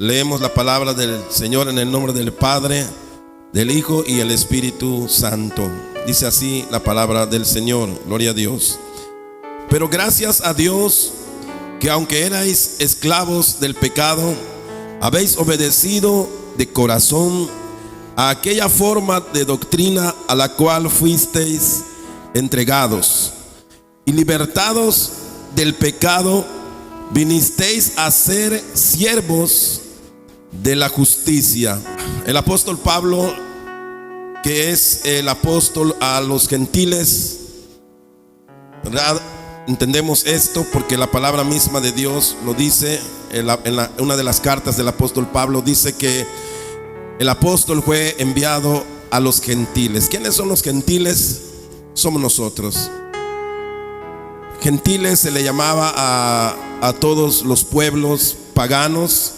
Leemos la palabra del Señor en el nombre del Padre, del Hijo y el Espíritu Santo. Dice así la palabra del Señor, gloria a Dios. Pero gracias a Dios que aunque erais esclavos del pecado, habéis obedecido de corazón a aquella forma de doctrina a la cual fuisteis entregados, y libertados del pecado, vinisteis a ser siervos de la justicia. El apóstol Pablo, que es el apóstol a los gentiles, ¿verdad? Entendemos esto porque la palabra misma de Dios lo dice en una de las cartas del apóstol Pablo. Dice que el apóstol fue enviado a los gentiles. ¿Quiénes son los gentiles? Somos nosotros. Gentiles se le llamaba a todos los pueblos paganos,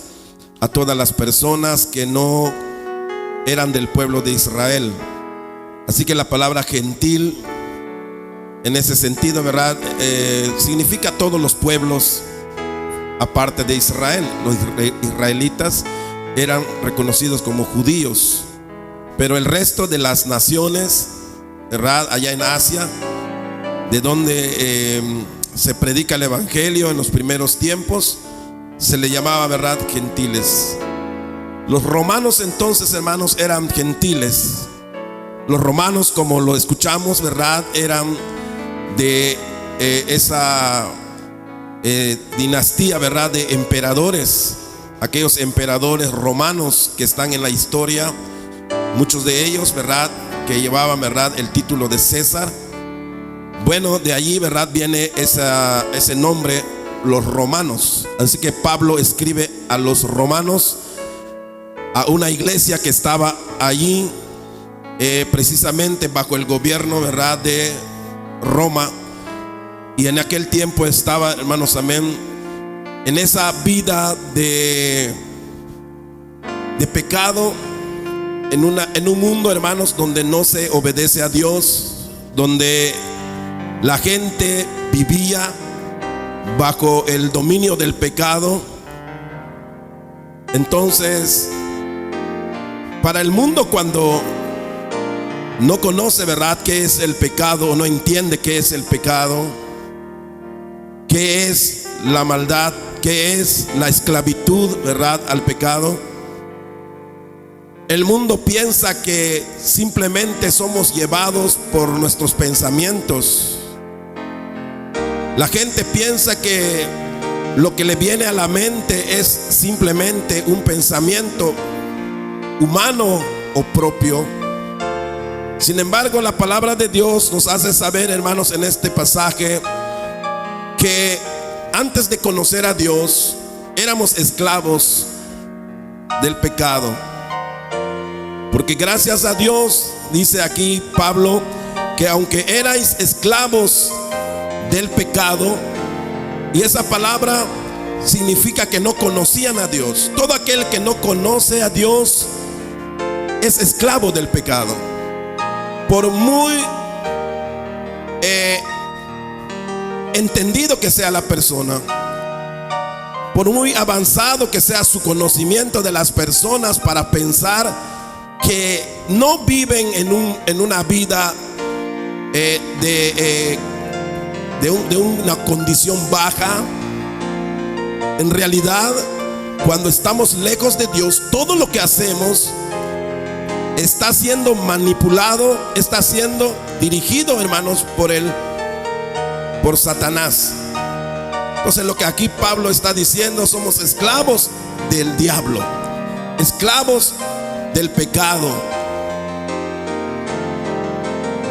a todas las personas que no eran del pueblo de Israel. Así que la palabra gentil, en ese sentido, ¿verdad? Significa todos los pueblos aparte de Israel. Los israelitas eran reconocidos como judíos, pero el resto de las naciones, ¿verdad? Allá en Asia, de donde se predica el evangelio en los primeros tiempos, se le llamaba, ¿verdad?, gentiles. Los romanos entonces, hermanos, eran gentiles. Los romanos, como lo escuchamos, ¿verdad?, eran de esa dinastía, ¿verdad?, de emperadores. Aquellos emperadores romanos que están en la historia, muchos de ellos, ¿verdad?, que llevaban, ¿verdad?, el título de César. Bueno, de allí, ¿verdad?, viene ese nombre, los romanos. Así que Pablo escribe a los romanos, a una iglesia que estaba allí precisamente bajo el gobierno, ¿verdad?, de Roma. Y en aquel tiempo estaba, hermanos, amén, en esa vida de pecado, en un mundo, hermanos, donde no se obedece a Dios, donde la gente vivía bajo el dominio del pecado. Entonces, para el mundo, cuando no conoce, ¿verdad?, qué es el pecado, o no entiende qué es el pecado, qué es la maldad, qué es la esclavitud, ¿verdad?, al pecado, el mundo piensa que simplemente somos llevados por nuestros pensamientos. La gente piensa que lo que le viene a la mente es simplemente un pensamiento humano o propio. Sin embargo, la palabra de Dios nos hace saber, hermanos, en este pasaje, que antes de conocer a Dios éramos esclavos del pecado. Porque gracias a Dios, dice aquí Pablo, que aunque erais esclavos del pecado, y esa palabra significa que no conocían a Dios. Todo aquel que no conoce a Dios es esclavo del pecado. Por muy entendido que sea la persona, por muy avanzado que sea su conocimiento de las personas, para pensar que no viven en una vida de una condición baja, en realidad, cuando estamos lejos de Dios, todo lo que hacemos está siendo manipulado, está siendo dirigido, hermanos, por Satanás. Entonces, lo que aquí Pablo está diciendo, somos esclavos del diablo, esclavos del pecado.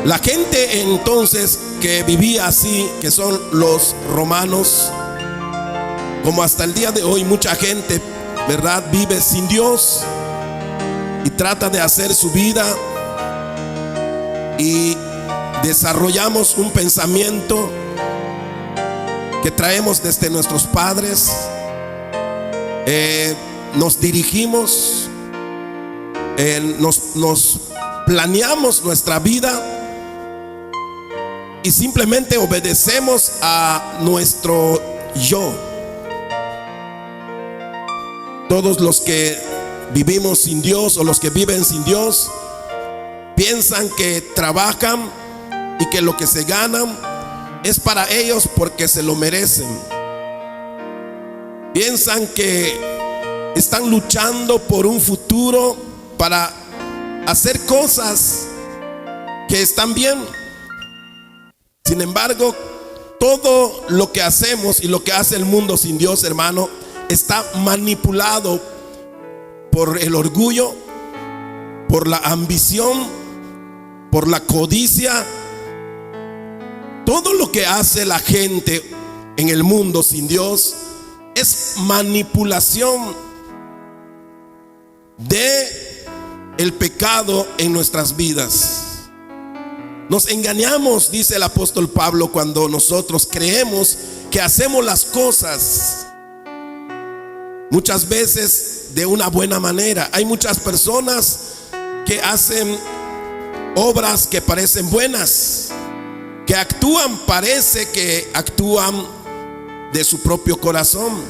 La gente entonces que vivía así, que son los romanos, como hasta el día de hoy mucha gente, ¿verdad?, vive sin Dios y trata de hacer su vida, y desarrollamos un pensamiento que traemos desde nuestros padres. Nos dirigimos, nos planeamos nuestra vida y simplemente obedecemos a nuestro yo. Todos los que vivimos sin Dios o los que viven sin Dios piensan que trabajan y que lo que se ganan es para ellos porque se lo merecen. Piensan que están luchando por un futuro para hacer cosas que están bien. Sin embargo, todo lo que hacemos y lo que hace el mundo sin Dios, hermano, está manipulado por el orgullo, por la ambición, por la codicia. Todo lo que hace la gente en el mundo sin Dios es manipulación de el pecado en nuestras vidas. Nos engañamos, dice el apóstol Pablo, cuando nosotros creemos que hacemos las cosas muchas veces de una buena manera. Hay muchas personas que hacen obras que parecen buenas, que actúan, parece que actúan de su propio corazón.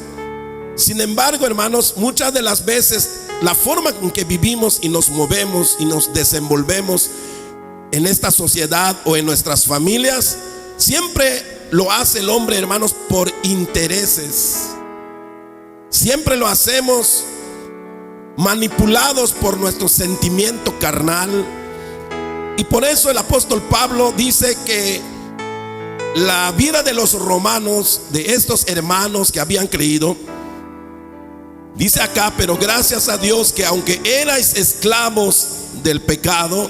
Sin embargo, hermanos, muchas de las veces la forma en que vivimos y nos movemos y nos desenvolvemos en esta sociedad o en nuestras familias, siempre lo hace el hombre, hermanos, por intereses. Siempre lo hacemos manipulados por nuestro sentimiento carnal. Y por eso el apóstol Pablo dice que la vida de los romanos, de estos hermanos que habían creído, dice acá: pero gracias a Dios que aunque erais esclavos del pecado,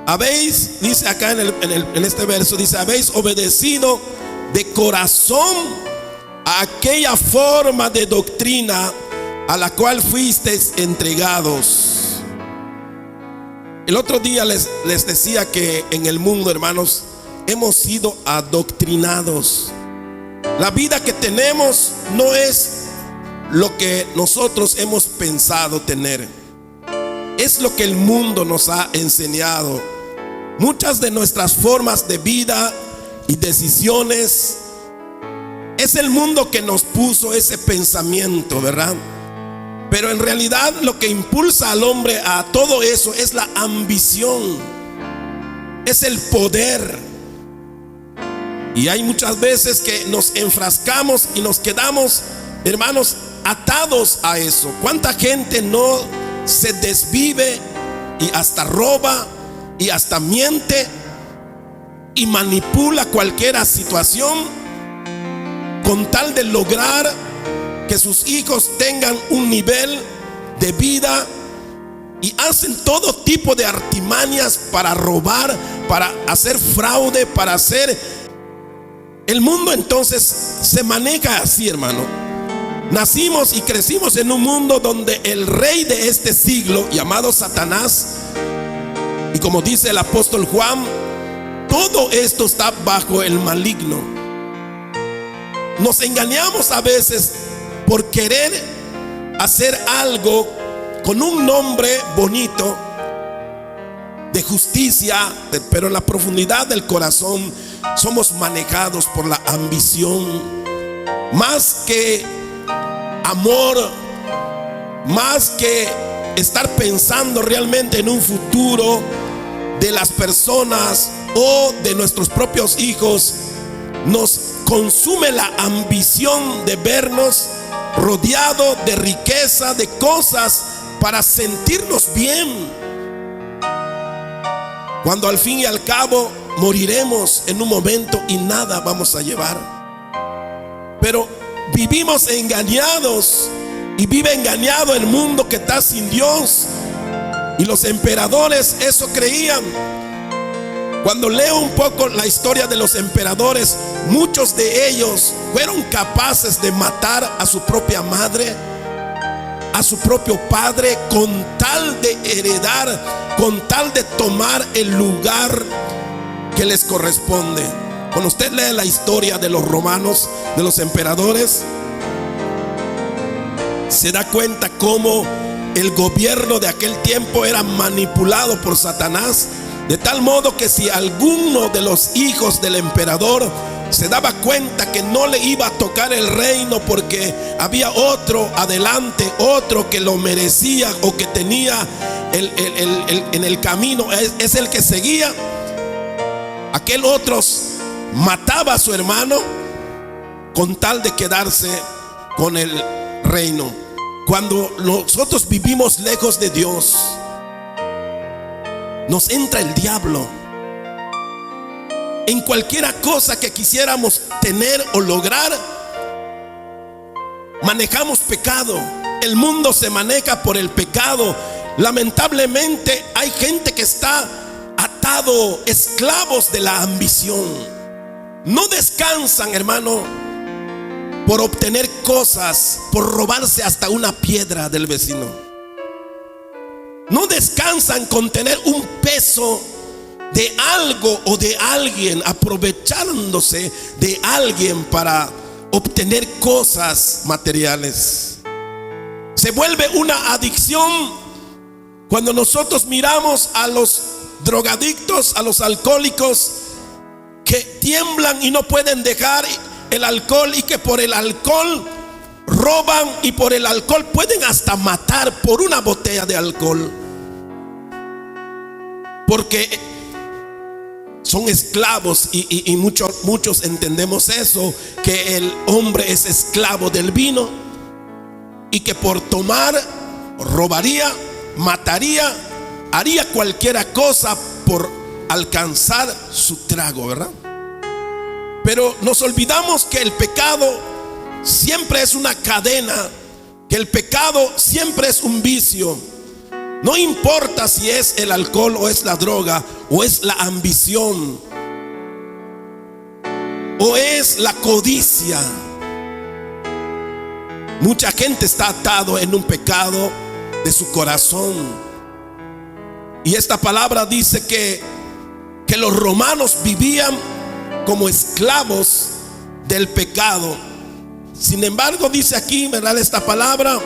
habéis, dice acá en este verso, dice, habéis obedecido de corazón a aquella forma de doctrina a la cual fuisteis entregados. El otro día les decía que en el mundo, hermanos, hemos sido adoctrinados. La vida que tenemos no es lo que nosotros hemos pensado tener, es lo que el mundo nos ha enseñado. Muchas de nuestras formas de vida y decisiones es el mundo que nos puso ese pensamiento, ¿verdad? Pero en realidad lo que impulsa al hombre a todo eso es la ambición, es el poder. Y hay muchas veces que nos enfrascamos y nos quedamos, hermanos, atados a eso. ¿Cuánta gente no se desvive y hasta roba y hasta miente y manipula cualquier situación con tal de lograr que sus hijos tengan un nivel de vida, y hacen todo tipo de artimañas para robar, para hacer fraude, para hacer... El mundo entonces se maneja así, hermano. Nacimos y crecimos en un mundo donde el rey de este siglo, llamado Satanás, y como dice el apóstol Juan, todo esto está bajo el maligno. Nos engañamos a veces por querer hacer algo con un nombre bonito de justicia, pero en la profundidad del corazón somos manejados por la ambición. Más que amor, más que estar pensando realmente en un futuro de las personas o de nuestros propios hijos, nos consume la ambición de vernos rodeado de riqueza, de cosas para sentirnos bien, cuando al fin y al cabo moriremos en un momento y nada vamos a llevar. Pero vivimos engañados, y vive engañado el mundo que está sin Dios. Y los emperadores eso creían. Cuando leo un poco la historia de los emperadores, muchos de ellos fueron capaces de matar a su propia madre, a su propio padre, con tal de heredar, con tal de tomar el lugar que les corresponde. Cuando usted lee la historia de los romanos, de los emperadores, se da cuenta cómo el gobierno de aquel tiempo era manipulado por Satanás, de tal modo que si alguno de los hijos del emperador se daba cuenta que no le iba a tocar el reino porque había otro adelante, otro que lo merecía o que tenía en el camino, es el que seguía. Aquel otro mataba a su hermano con tal de quedarse con el reino. Cuando nosotros vivimos lejos de Dios, nos entra el diablo. En cualquiera cosa que quisiéramos tener o lograr, manejamos pecado. El mundo se maneja por el pecado. Lamentablemente hay gente que está atado, esclavos de la ambición. No descansan, hermano, por obtener cosas, por robarse hasta una piedra del vecino. No descansan con tener un peso de algo o de alguien, aprovechándose de alguien para obtener cosas materiales. Se vuelve una adicción cuando nosotros miramos a los drogadictos, a los alcohólicos que tiemblan y no pueden dejar el alcohol, y que por el alcohol roban, y por el alcohol pueden hasta matar por una botella de alcohol, porque son esclavos. Y muchos entendemos eso, que el hombre es esclavo del vino, y que por tomar robaría, mataría, haría cualquiera cosa por alcanzar su trago, ¿verdad? Pero nos olvidamos que el pecado siempre es una cadena, que el pecado siempre es un vicio. No importa si es el alcohol o es la droga o es la ambición o es la codicia. Mucha gente está atado en un pecado de su corazón. Y esta palabra dice que los romanos vivían como esclavos del pecado. Sin embargo, dice aquí, ¿verdad?, esta palabra,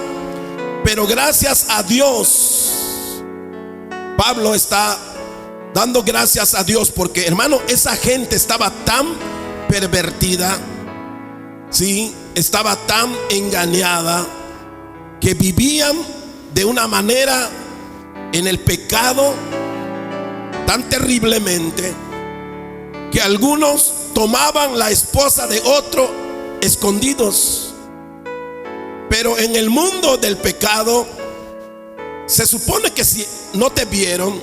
pero gracias a Dios. Pablo está dando gracias a Dios porque, hermano, esa gente estaba tan pervertida, sí, estaba tan engañada, que vivían de una manera en el pecado tan terriblemente, que algunos tomaban la esposa de otro escondidos. Pero en el mundo del pecado se supone que si no te vieron,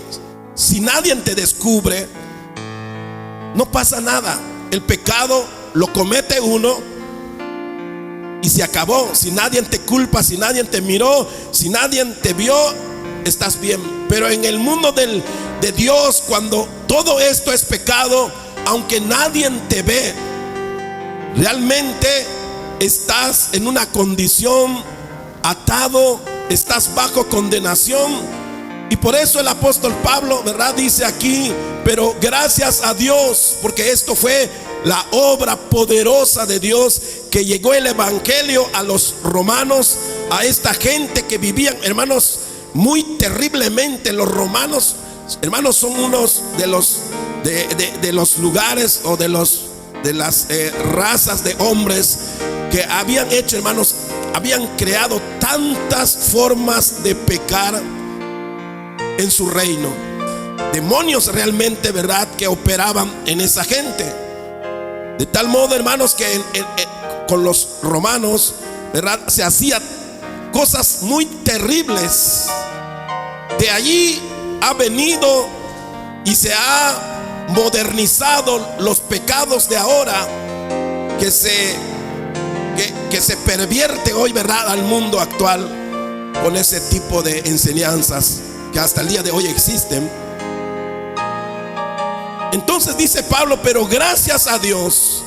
si nadie te descubre, no pasa nada. El pecado lo comete uno y se acabó. Si nadie te culpa, si nadie te miró, si nadie te vio, estás bien. Pero en el mundo de Dios, cuando todo esto es pecado, aunque nadie te ve, realmente estás en una condición atado, estás bajo condenación. Y por eso el apóstol Pablo, ¿verdad?, dice aquí, pero gracias a Dios, porque esto fue la obra poderosa de Dios, que llegó el evangelio a los romanos, a esta gente que vivían, hermanos, muy terriblemente. Los romanos, hermanos, son unos de los lugares o de las razas de hombres que habían hecho, hermanos, habían creado tantas formas de pecar en su reino. Demonios realmente, ¿verdad?, que operaban en esa gente. De tal modo, hermanos, que con los romanos, ¿verdad?, se hacían cosas muy terribles. De allí ha venido y se ha modernizado los pecados de ahora, que se pervierte hoy, ¿verdad?, al mundo actual con ese tipo de enseñanzas que hasta el día de hoy existen. Entonces dice Pablo, pero gracias a Dios,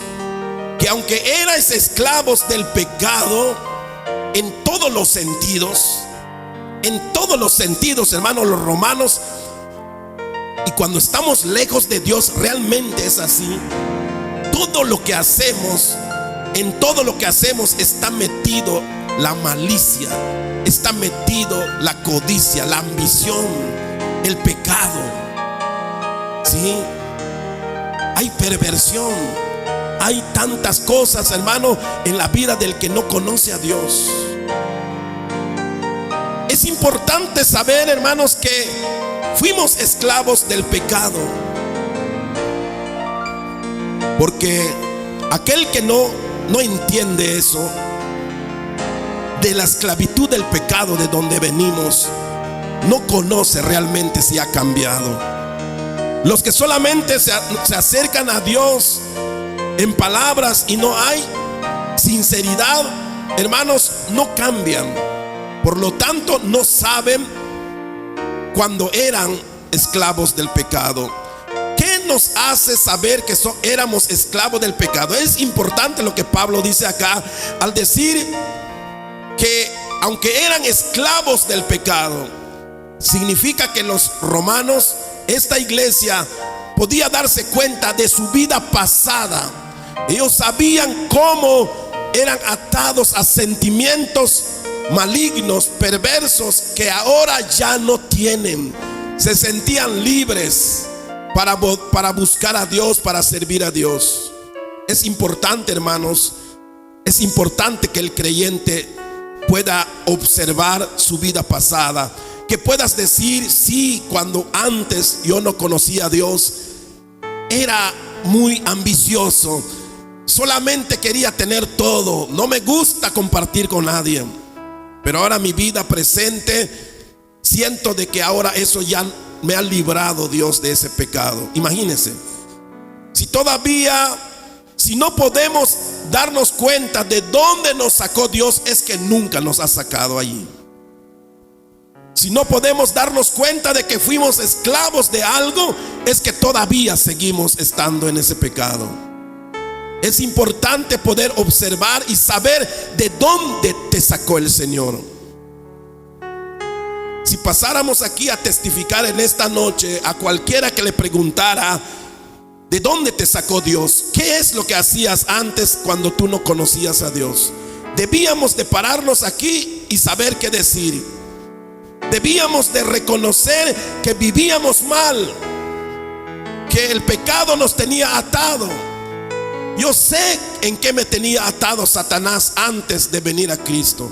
que aunque erais esclavos del pecado en todos los sentidos, hermanos, los romanos, y cuando estamos lejos de Dios, realmente es así. Todo lo que hacemos, en todo lo que hacemos está metido la malicia, está metido la codicia, la ambición, el pecado. Sí, hay perversión, hay tantas cosas, hermano, en la vida del que no conoce a Dios. Es importante saber, hermanos, que fuimos esclavos del pecado. Porque aquel que no entiende eso, de la esclavitud del pecado de donde venimos, no conoce realmente si ha cambiado. Los que solamente se acercan a Dios en palabras y no hay sinceridad, hermanos, no cambian. Por lo tanto, no saben cuando eran esclavos del pecado. ¿Qué nos hace saber que éramos esclavos del pecado? Es importante lo que Pablo dice acá al decir que aunque eran esclavos del pecado, significa que los romanos, esta iglesia, podía darse cuenta de su vida pasada. Ellos sabían cómo eran atados a sentimientos malignos, perversos, que ahora ya no tienen. Se sentían libres para buscar a Dios, para servir a Dios. Es importante, hermanos, es importante que el creyente pueda observar su vida pasada, que puedas decir: sí, cuando antes yo no conocía a Dios, era muy ambicioso, solamente quería tener todo, no me gusta compartir con nadie, pero ahora mi vida presente, siento de que ahora eso ya me ha librado Dios de ese pecado. Imagínense, si no podemos darnos cuenta de dónde nos sacó Dios, es que nunca nos ha sacado allí. Si no podemos darnos cuenta de que fuimos esclavos de algo, es que todavía seguimos estando en ese pecado. Es importante poder observar y saber de dónde te sacó el Señor. Si pasáramos aquí a testificar en esta noche a cualquiera que le preguntara: ¿de dónde te sacó Dios? ¿Qué es lo que hacías antes cuando tú no conocías a Dios? Debíamos de pararnos aquí y saber qué decir. Debíamos de reconocer que vivíamos mal, que el pecado nos tenía atado. Yo sé en qué me tenía atado Satanás antes de venir a Cristo.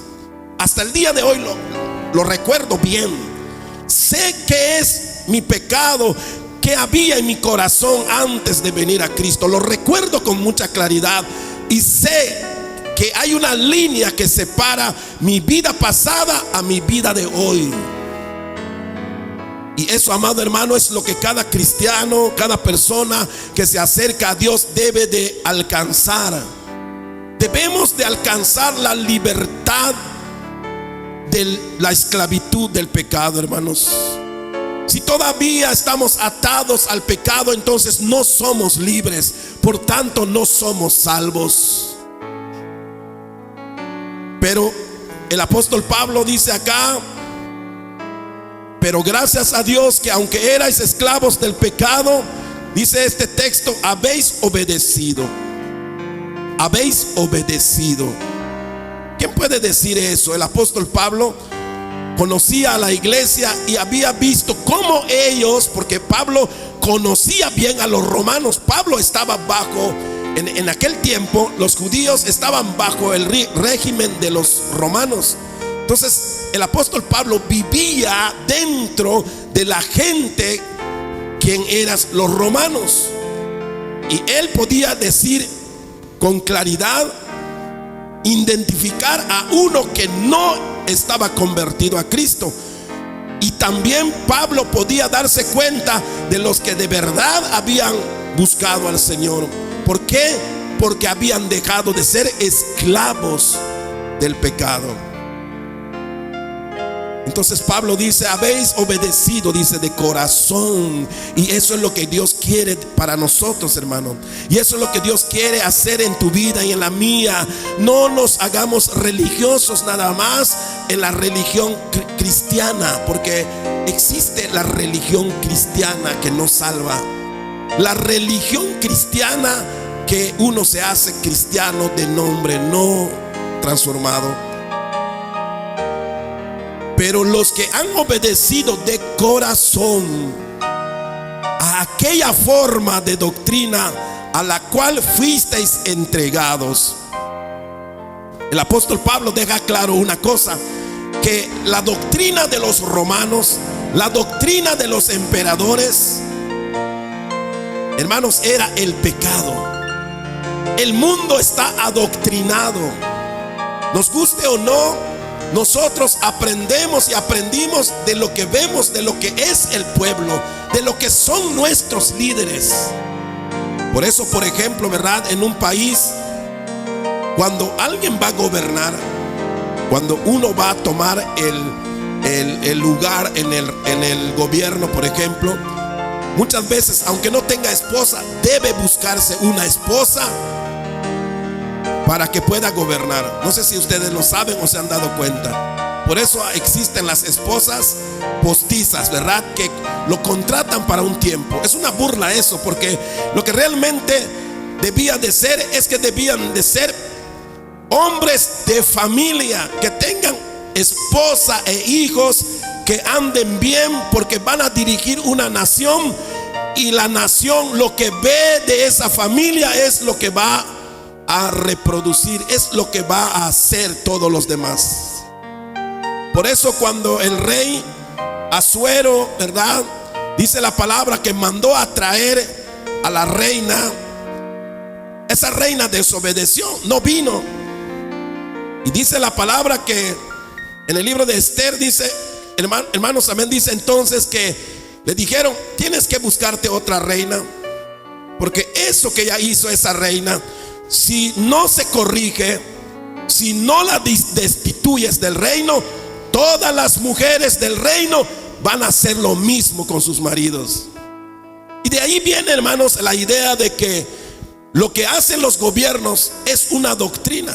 Hasta el día de hoy lo recuerdo bien. Sé qué es mi pecado, que había en mi corazón antes de venir a Cristo. Lo recuerdo con mucha claridad y sé que hay una línea que separa mi vida pasada a mi vida de hoy. Y eso, amado hermano, es lo que cada cristiano, cada persona que se acerca a Dios debe de alcanzar. Debemos de alcanzar la libertad de la esclavitud del pecado, hermanos. Si todavía estamos atados al pecado, entonces no somos libres, por tanto no somos salvos. Pero el apóstol Pablo dice acá: pero gracias a Dios que aunque erais esclavos del pecado, dice este texto, habéis obedecido. Habéis obedecido. ¿Quién puede decir eso? El apóstol Pablo conocía a la iglesia y había visto cómo ellos, porque Pablo conocía bien a los romanos. Pablo estaba bajo, en aquel tiempo los judíos estaban bajo el régimen de los romanos. Entonces el apóstol Pablo vivía dentro de la gente quien eran los romanos, y él podía decir con claridad, identificar a uno que no estaba convertido a Cristo. Y también Pablo podía darse cuenta de los que de verdad habían buscado al Señor. ¿Por qué? Porque habían dejado de ser esclavos del pecado. Entonces Pablo dice: habéis obedecido, dice, de corazón. Y eso es lo que Dios quiere para nosotros, hermano. Y eso es lo que Dios quiere hacer en tu vida y en la mía. No nos hagamos religiosos nada más en la religión cristiana, porque existe la religión cristiana que no salva. La religión cristiana que uno se hace cristiano de nombre, no transformado. Pero los que han obedecido de corazón, a aquella forma de doctrina a la cual fuisteis entregados. El apóstol Pablo deja claro una cosa, que la doctrina de los romanos, la doctrina de los emperadores, hermanos, era el pecado. El mundo está adoctrinado. Nos guste o no, nosotros aprendemos y aprendimos de lo que vemos, de lo que es el pueblo, de lo que son nuestros líderes. Por eso, por ejemplo, ¿verdad? En un país, cuando alguien va a gobernar, cuando uno va a tomar el lugar en el gobierno, por ejemplo, muchas veces, aunque no tenga esposa, debe buscarse una esposa para que pueda gobernar. No sé si ustedes lo saben o se han dado cuenta. Por eso existen las esposas postizas, ¿verdad? Que lo contratan para un tiempo. Es una burla eso, porque lo que realmente debía de ser es que debían de ser hombres de familia, que tengan esposa e hijos, que anden bien, porque van a dirigir una nación, y la nación lo que ve de esa familia es lo que va a reproducir, es lo que va a hacer todos los demás. Por eso cuando el rey Asuero, ¿verdad? Dice la palabra que mandó a traer a la reina, esa reina desobedeció, no vino. Y dice la palabra que en el libro de Esther dice, hermanos, amén, dice entonces que le dijeron: tienes que buscarte otra reina, porque eso que ya hizo esa reina, si no se corrige, si no la destituyes del reino, todas las mujeres del reino van a hacer lo mismo con sus maridos. Y de ahí viene, hermanos, la idea de que lo que hacen los gobiernos es una doctrina.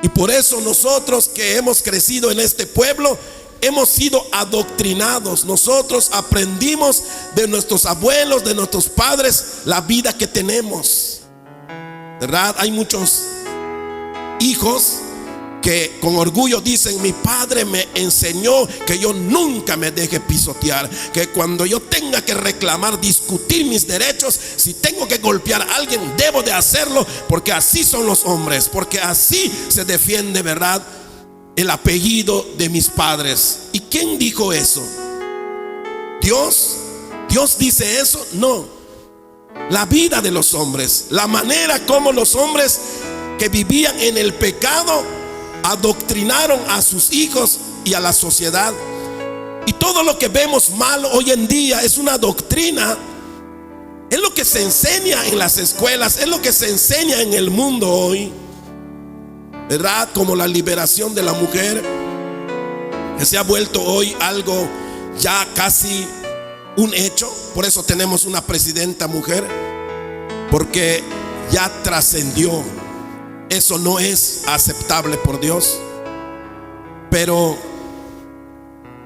Y por eso nosotros que hemos crecido en este pueblo, hemos sido adoctrinados. Nosotros aprendimos de nuestros abuelos, de nuestros padres, la vida que tenemos, ¿verdad? Hay muchos hijos que con orgullo dicen: mi padre me enseñó que yo nunca me deje pisotear, que cuando yo tenga que reclamar, discutir mis derechos, si tengo que golpear a alguien, debo de hacerlo, porque así son los hombres, porque así se defiende, ¿verdad?, el apellido de mis padres. ¿Y quién dijo eso? ¿Dios dice eso? No. La vida de los hombres, la manera como los hombres que vivían en el pecado adoctrinaron a sus hijos y a la sociedad. Y todo lo que vemos mal hoy en día es una doctrina. Es lo que se enseña en las escuelas, es lo que se enseña en el mundo hoy, ¿verdad? Como la liberación de la mujer, que se ha vuelto hoy algo ya casi un hecho. Por eso tenemos una presidenta mujer, porque ya trascendió. Eso no es aceptable por Dios. Pero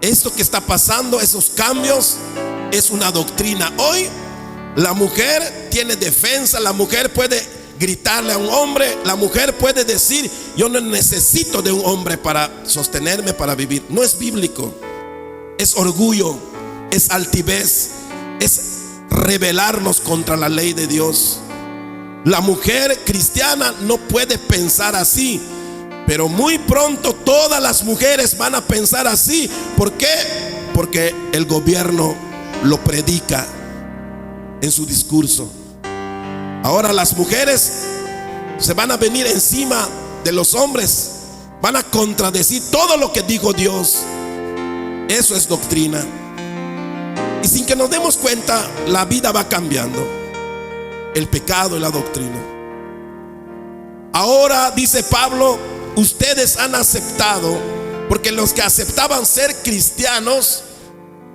esto que está pasando, esos cambios, es una doctrina. Hoy la mujer tiene defensa, la mujer puede gritarle a un hombre, la mujer puede decir: yo no necesito de un hombre para sostenerme, para vivir. No es bíblico. Es orgullo, es altivez, es rebelarnos contra la ley de Dios. La mujer cristiana no puede pensar así, pero muy pronto todas las mujeres van a pensar así. ¿Por qué? Porque el gobierno lo predica en su discurso. Ahora las mujeres se van a venir encima de los hombres, van a contradecir todo lo que dijo Dios. Eso es doctrina. Y sin que nos demos cuenta, la vida va cambiando. El pecado y la doctrina. Ahora, dice Pablo, ustedes han aceptado, porque los que aceptaban ser cristianos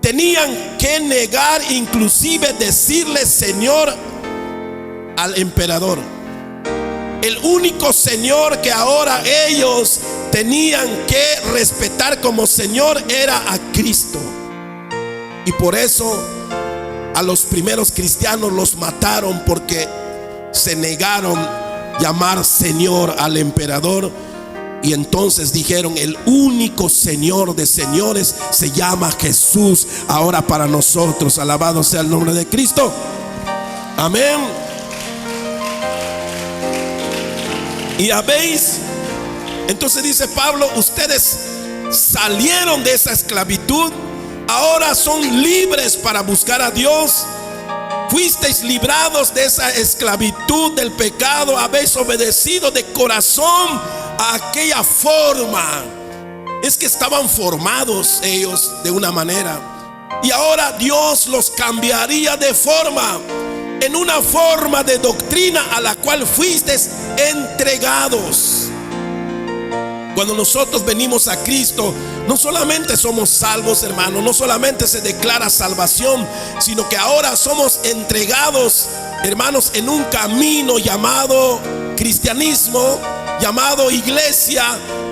tenían que negar, inclusive decirle Señor al emperador. El único Señor que ahora ellos tenían que respetar como Señor era a Cristo. Y por eso a los primeros cristianos los mataron, porque se negaron llamar Señor al emperador, Y entonces dijeron: el único Señor de señores se llama Jesús ahora para nosotros. Alabado sea el nombre de Cristo. Amén. Y habéis, entonces dice Pablo, ustedes salieron de esa esclavitud, ahora son libres para buscar a Dios. Fuisteis librados de esa esclavitud del pecado, habéis obedecido de corazón a aquella forma. Es que estaban formados ellos de una manera, y ahora Dios los cambiaría de forma, en una forma de doctrina a la cual fuisteis entregados. Cuando nosotros venimos a Cristo, no solamente somos salvos, hermanos, no solamente se declara salvación, sino que ahora somos entregados, hermanos, en un camino llamado cristianismo, llamado iglesia,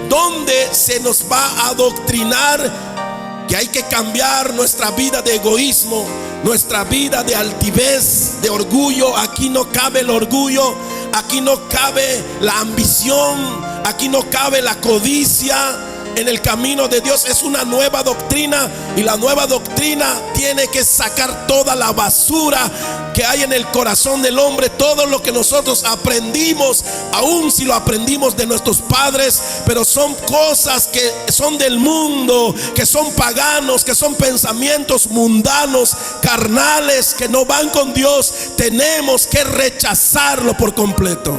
donde se nos va a adoctrinar que hay que cambiar nuestra vida de egoísmo, nuestra vida de altivez, de orgullo. Aquí no cabe el orgullo, aquí no cabe la ambición, aquí no cabe la codicia. En el camino de Dios es una nueva doctrina, y la nueva doctrina tiene que sacar toda la basura que hay en el corazón del hombre. Todo lo que nosotros aprendimos, aun si lo aprendimos de nuestros padres, pero son cosas que son del mundo, que son paganos, que son pensamientos mundanos, carnales, que no van con Dios. Tenemos que rechazarlo por completo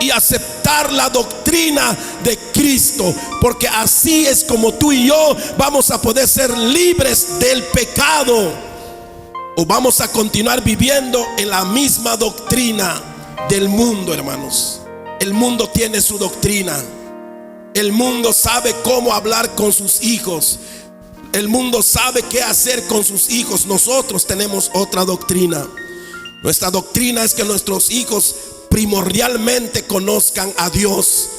y aceptar la doctrina de Cristo, porque así es como tú y yo vamos a poder ser libres del pecado, o vamos a continuar viviendo en la misma doctrina del mundo, hermanos. El mundo tiene su doctrina, el mundo sabe cómo hablar con sus hijos, el mundo sabe qué hacer con sus hijos. Nosotros tenemos otra doctrina. Nuestra doctrina es que nuestros hijos primordialmente conozcan a Dios.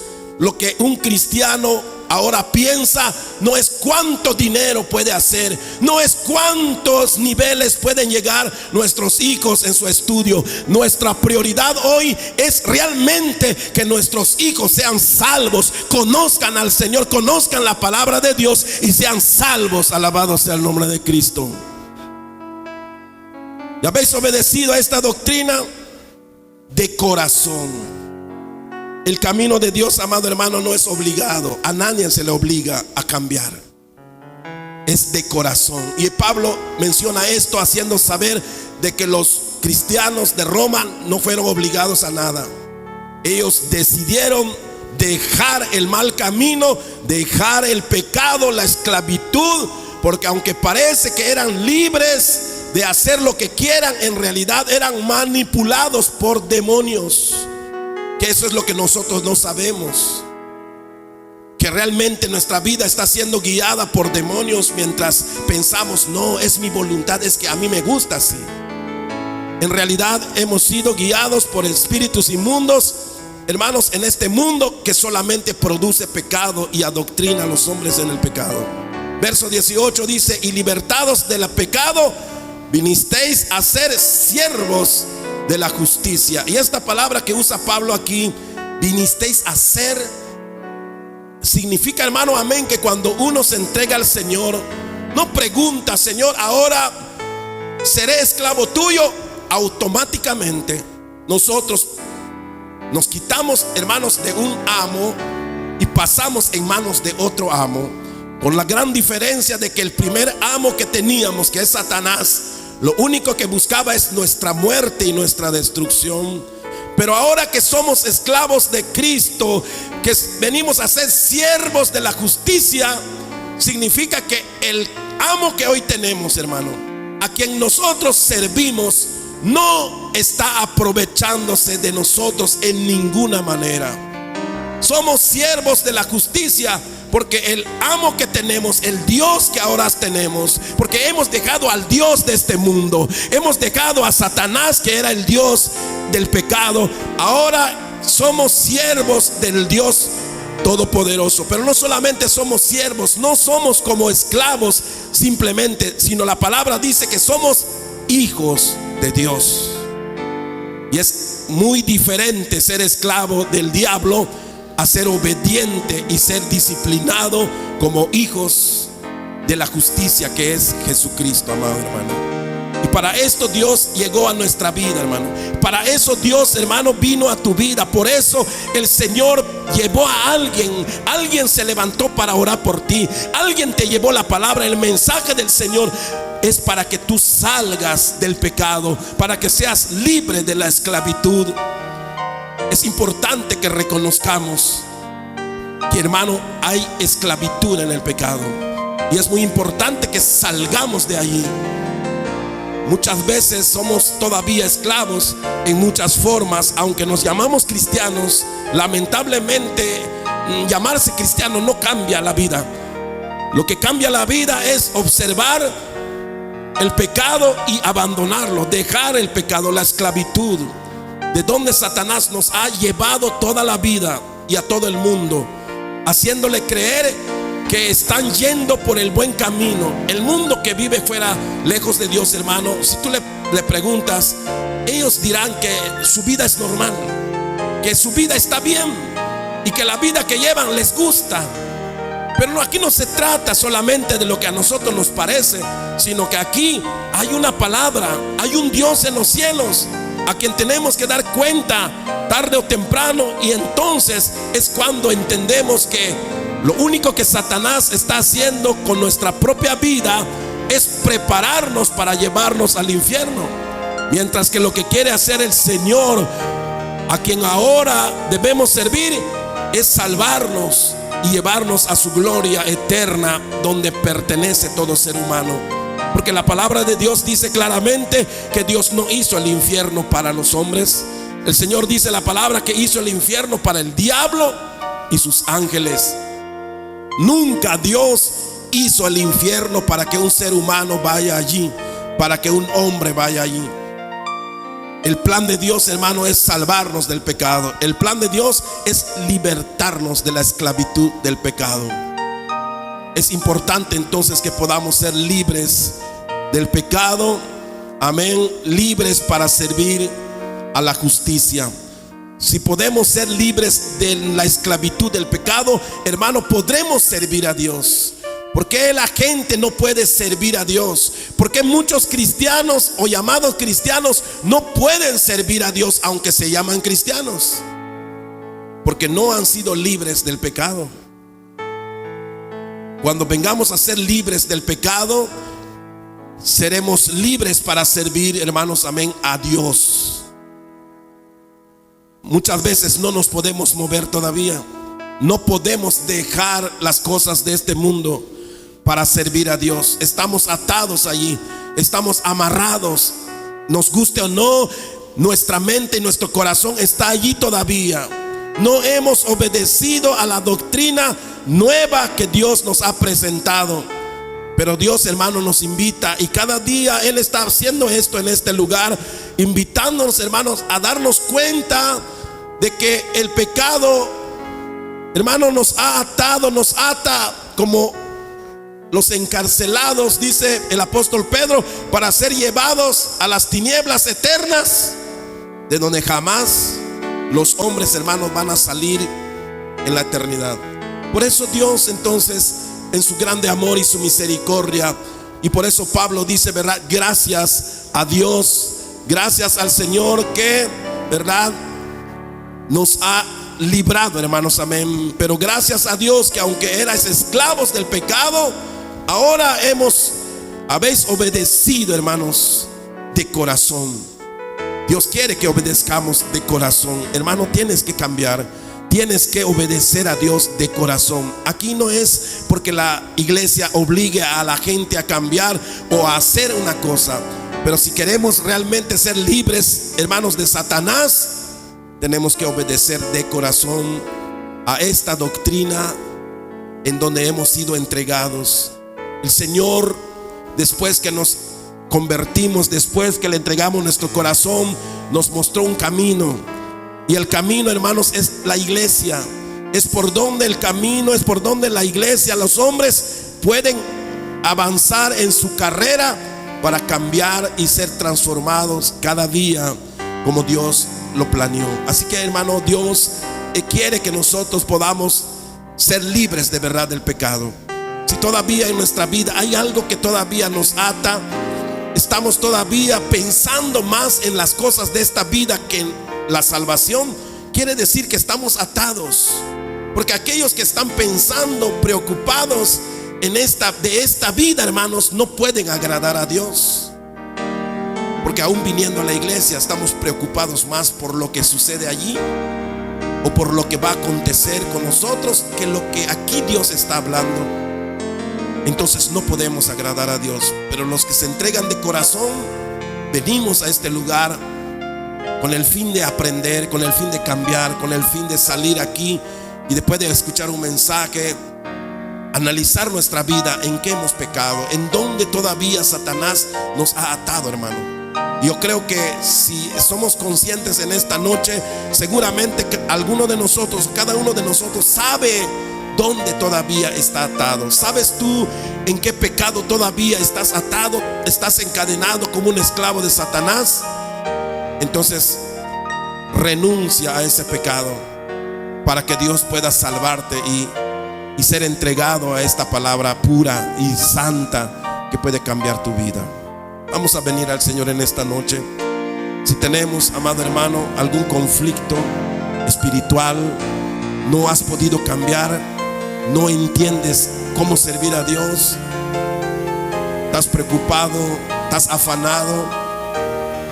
Lo que un cristiano ahora piensa no es cuánto dinero puede hacer, no es cuántos niveles pueden llegar nuestros hijos en su estudio. Nuestra prioridad hoy es realmente que nuestros hijos sean salvos, conozcan al Señor, conozcan la palabra de Dios y sean salvos. Alabado sea el nombre de Cristo. ¿Ya habéis obedecido a esta doctrina? De corazón. El camino de Dios, amado hermano, no es obligado. A nadie se le obliga a cambiar. Es de corazón. Y Pablo menciona esto haciendo saber de que los cristianos de Roma no fueron obligados a nada. Ellos decidieron dejar el mal camino, dejar el pecado, la esclavitud, porque aunque parece que eran libres de hacer lo que quieran, en realidad eran manipulados por demonios. Que eso es lo que nosotros no sabemos, que realmente nuestra vida está siendo guiada por demonios, mientras pensamos: no, es mi voluntad, es que a mí me gusta así. En realidad hemos sido guiados por espíritus inmundos, hermanos, en este mundo que solamente produce pecado y adoctrina a los hombres en el pecado. Verso 18 dice: y libertados del pecado, vinisteis a ser siervos de la justicia. Y esta palabra que usa Pablo aquí, vinisteis a ser, significa, hermano, amén, que cuando uno se entrega al Señor, no pregunta: Señor, ahora seré esclavo tuyo. Automáticamente nosotros nos quitamos, hermanos, de un amo y pasamos en manos de otro amo, por la gran diferencia de que el primer amo que teníamos, que es Satanás, lo único que buscaba es nuestra muerte y nuestra destrucción. Pero ahora que somos esclavos de Cristo, que venimos a ser siervos de la justicia, significa que el amo que hoy tenemos, hermano, a quien nosotros servimos, no está aprovechándose de nosotros en ninguna manera. Somos siervos de la justicia porque el amo que tenemos, el Dios que ahora tenemos, porque hemos dejado al Dios de este mundo, hemos dejado a Satanás, que era el Dios del pecado. Ahora somos siervos del Dios todopoderoso. Pero no solamente somos siervos, no somos como esclavos simplemente, sino la palabra dice que somos hijos de Dios. Y es muy diferente ser esclavo del diablo a ser obediente y ser disciplinado como hijos de la justicia que es Jesucristo, amado hermano. Y para esto Dios llegó a nuestra vida, hermano. Para eso Dios, hermano, vino a tu vida. Por eso el Señor llevó a alguien. Alguien se levantó para orar por ti. Alguien te llevó la palabra. El mensaje del Señor es para que tú salgas del pecado, para que seas libre de la esclavitud. Es importante que reconozcamos que, hermano, hay esclavitud en el pecado. Y es muy importante que salgamos de allí. Muchas veces somos todavía esclavos en muchas formas, aunque nos llamamos cristianos. Lamentablemente, llamarse cristiano no cambia la vida. Lo que cambia la vida es observar el pecado y abandonarlo, dejar el pecado, la esclavitud, de donde Satanás nos ha llevado toda la vida y a todo el mundo, haciéndole creer que están yendo por el buen camino. El mundo que vive fuera, lejos de Dios, hermano, si tú le preguntas, ellos dirán que su vida es normal, que su vida está bien y que la vida que llevan les gusta. Pero aquí no se trata solamente de lo que a nosotros nos parece, sino que aquí hay una palabra, hay un Dios en los cielos a quien tenemos que dar cuenta tarde o temprano. Y entonces es cuando entendemos que lo único que Satanás está haciendo con nuestra propia vida es prepararnos para llevarnos al infierno, mientras que lo que quiere hacer el Señor, a quien ahora debemos servir, es salvarnos y llevarnos a su gloria eterna, donde pertenece todo ser humano. Porque la palabra de Dios dice claramente que Dios no hizo el infierno para los hombres. El Señor dice la palabra que hizo el infierno para el diablo y sus ángeles. Nunca Dios hizo el infierno para que un ser humano vaya allí, para que un hombre vaya allí. El plan de Dios, hermano, es salvarnos del pecado. El plan de Dios es libertarnos de la esclavitud del pecado. Es importante entonces que podamos ser libres del pecado, amén, libres para servir a la justicia. Si podemos ser libres de la esclavitud del pecado, hermano, podremos servir a Dios. ¿Por qué la gente no puede servir a Dios? ¿Por qué muchos cristianos o llamados cristianos no pueden servir a Dios aunque se llaman cristianos? Porque no han sido libres del pecado. Cuando vengamos a ser libres del pecado, seremos libres para servir, hermanos, amén, a Dios. Muchas veces no nos podemos mover todavía. No podemos dejar las cosas de este mundo para servir a Dios. Estamos atados allí, estamos amarrados. Nos guste o no, nuestra mente y nuestro corazón está allí todavía. No hemos obedecido a la doctrina nueva que Dios nos ha presentado. Pero Dios, hermano, nos invita, y cada día Él está haciendo esto en este lugar, invitándonos, hermanos, a darnos cuenta de que el pecado, hermano, nos ha atado, nos ata como los encarcelados, dice el apóstol Pedro, para ser llevados a las tinieblas eternas, de donde jamás los hombres, hermanos, van a salir en la eternidad. Por eso Dios, entonces, en su grande amor y su misericordia, y por eso Pablo dice, verdad, gracias a Dios, gracias al Señor que, verdad, nos ha librado, hermanos, amén. Pero gracias a Dios que aunque erais esclavos del pecado, ahora habéis obedecido, hermanos, de corazón. Dios quiere que obedezcamos de corazón. Hermano, tienes que cambiar. Tienes que obedecer a Dios de corazón. Aquí no es porque la iglesia obligue a la gente a cambiar o a hacer una cosa. Pero si queremos realmente ser libres, hermanos, de Satanás, tenemos que obedecer de corazón a esta doctrina en donde hemos sido entregados. El Señor, después que nos convertimos, después que le entregamos nuestro corazón, nos mostró un camino. Y el camino, hermanos, es la iglesia. Es por donde el camino, es por donde la iglesia, los hombres pueden avanzar en su carrera para cambiar y ser transformados cada día como Dios lo planeó. Así que, hermano, Dios quiere que nosotros podamos ser libres de verdad del pecado. Si todavía en nuestra vida hay algo que todavía nos ata, estamos todavía pensando más en las cosas de esta vida que en la salvación, quiere decir que estamos atados. Porque aquellos que están pensando, preocupados de esta vida, hermanos, no pueden agradar a Dios. Porque aún viniendo a la iglesia estamos preocupados más por lo que sucede allí o por lo que va a acontecer con nosotros que lo que aquí Dios está hablando. Entonces no podemos agradar a Dios. Pero los que se entregan de corazón, venimos a este lugar con el fin de aprender, con el fin de cambiar, con el fin de salir aquí y después de escuchar un mensaje, analizar nuestra vida, en qué hemos pecado, en dónde todavía Satanás nos ha atado, hermano. Yo creo que si somos conscientes en esta noche, seguramente alguno de nosotros, cada uno de nosotros sabe dónde todavía está atado. ¿Sabes tú en qué pecado todavía estás atado? ¿Estás encadenado como un esclavo de Satanás? Entonces renuncia a ese pecado para que Dios pueda salvarte y ser entregado a esta palabra pura y santa que puede cambiar tu vida. Vamos a venir al Señor en esta noche. Si tenemos, amado hermano, algún conflicto espiritual, no has podido cambiar, no entiendes cómo servir a Dios, estás preocupado, estás afanado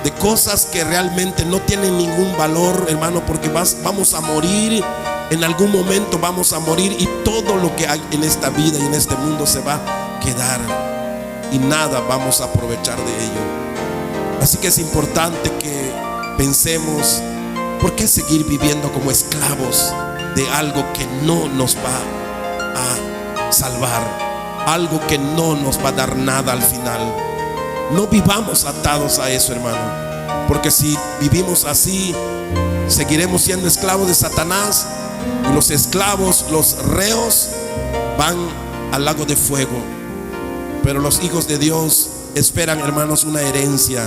de cosas que realmente no tienen ningún valor, hermano, porque vamos a morir. En algún momento vamos a morir y todo lo que hay en esta vida y en este mundo se va a quedar y nada vamos a aprovechar de ello. Así que es importante que pensemos, ¿por qué seguir viviendo como esclavos de algo que no nos va a salvar? Algo que no nos va a dar nada al final. No vivamos atados a eso, hermano, porque si vivimos así, seguiremos siendo esclavos de Satanás. Y los esclavos, los reos, van al lago de fuego. Pero los hijos de Dios esperan, hermanos, una herencia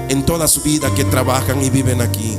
en toda su vida que trabajan y viven aquí.